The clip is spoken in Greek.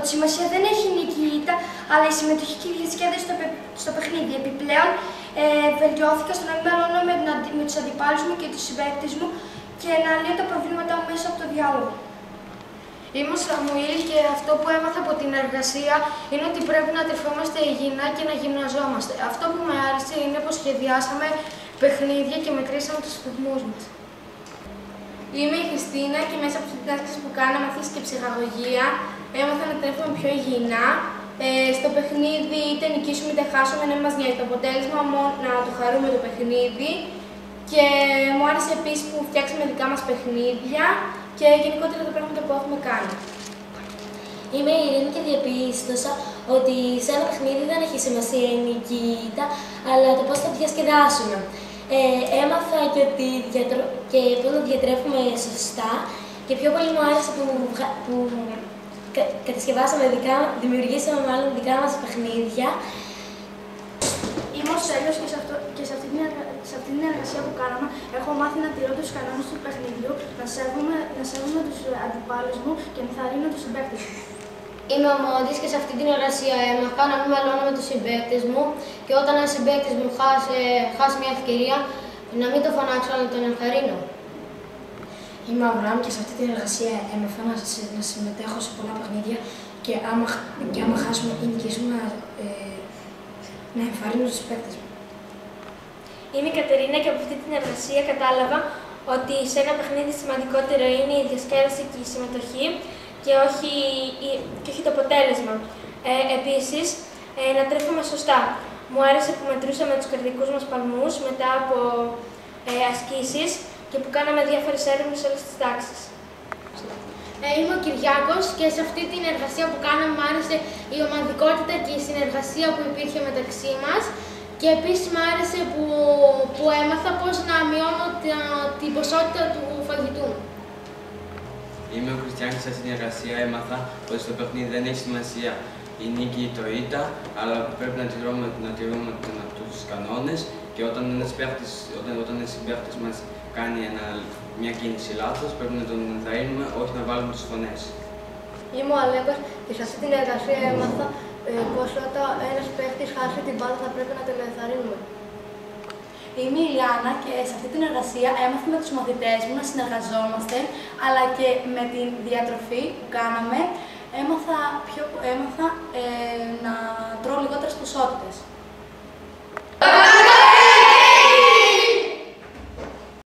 Τη σημασία δεν έχει η νίκη ή ήττα, αλλά η συμμετοχή και η διασκέδαση στο παιχνίδι. Επιπλέον, βελτιώθηκα στο να μην μαλώνω με τους αντιπάλους μου και τους συμπαίκτες μου και να λύω τα προβλήματά μου μέσα από το διάλογο. Είμαι ο Σαμουήλ και αυτό που έμαθα από την εργασία είναι ότι πρέπει να τρεφόμαστε υγιεινά και να γυμναζόμαστε. Αυτό που με άρεσε είναι πως σχεδιάσαμε παιχνίδια και μετρήσαμε τους ρυθμούς μας. Είμαι η Χριστίνα και μέσα από την άσκηση που κάναμε αφήσει και ψυχαγωγία έμαθα να τρέφουμε πιο υγιεινά. Στο παιχνίδι είτε νικήσουμε είτε χάσουμε, δεν μας νοιάζει το αποτέλεσμα, μόνο να το χαρούμε το παιχνίδι. Και μου άρεσε επίσης που φτιάξαμε δικά μας παιχνίδια και γενικότερα τα πράγματα που έχουμε κάνει. Είμαι η Ειρήνη και διαπίστωσα ότι σε ένα παιχνίδι δεν έχει σημασία η νίκη ή η ήττα, αλλά το πώς θα διασκεδάσουμε. Έμαθα και πώς να διατρέφουμε σωστά και πιο πολύ μου άρεσε που δημιουργήσαμε μάλλον δικά μας παιχνίδια. Είμαι ο Σέλιος και σε αυτή την εργασία που κάναμε έχω μάθει να τηρώ τους κανόνες του παιχνιδιού, να σέβομαι τους αντιπάλους μου και να θαρρύνω τους συμπαίκτες μου. Είμαι ο Μόντης και σε αυτή την εργασία έμαθα να μην μαλώνω με τους συμπαίκτες μου και όταν ένας συμπαίκτης μου χάσει μια ευκαιρία να μην το φωνάξω αλλά να τον ενθαρρύνω. Είμαι ο Αβραάμ και σε αυτή την εργασία έμαθα να συμμετέχω σε πολλά παιχνίδια και άμα χάσουμε ή νικήσουμε να ενθαρρύνω τους παίκτες μου. Είμαι η Κατερίνα και από αυτή την εργασία κατάλαβα ότι σε ένα παιχνίδι σημαντικότερο είναι η διασκέδαση και η συμμετοχή και όχι το αποτέλεσμα. Επίσης, να τρέφουμε σωστά. Μου άρεσε που μετρούσαμε τους καρδικούς μας παλμούς μετά από ασκήσεις και που κάναμε διάφορες έρευνες σε όλες τις τάξεις. Είμαι ο Κυριάκος και σε αυτή την εργασία που κάναμε μου άρεσε η ομαδικότητα και η συνεργασία που υπήρχε μεταξύ μας και επίσης μου άρεσε που έμαθα πώς να μειώνω την ποσότητα του φαγητού. Είμαι ο Χριστιανός και σε αυτή την εργασία έμαθα ότι στο παιχνίδι δεν έχει σημασία η νίκη ή το ήττα, αλλά πρέπει να τηρούμε τους κανόνες και όταν ένας συμπαίκτης μας κάνει μια κίνηση λάθος, πρέπει να τον ενθαρρύνουμε, όχι να βάλουμε τις φωνές. Είμαι ο Αλέκος και σε αυτή την εργασία έμαθα πως όταν ένας παίκτης χάσει την μπάλα θα πρέπει να τον ενθαρρύνουμε. Είμαι η Λιάννα και σε αυτή την εργασία έμαθα με τους μαθητές μου να συνεργαζόμαστε, αλλά και με την διατροφή που κάναμε έμαθα να τρώω λιγότερες ποσότητες.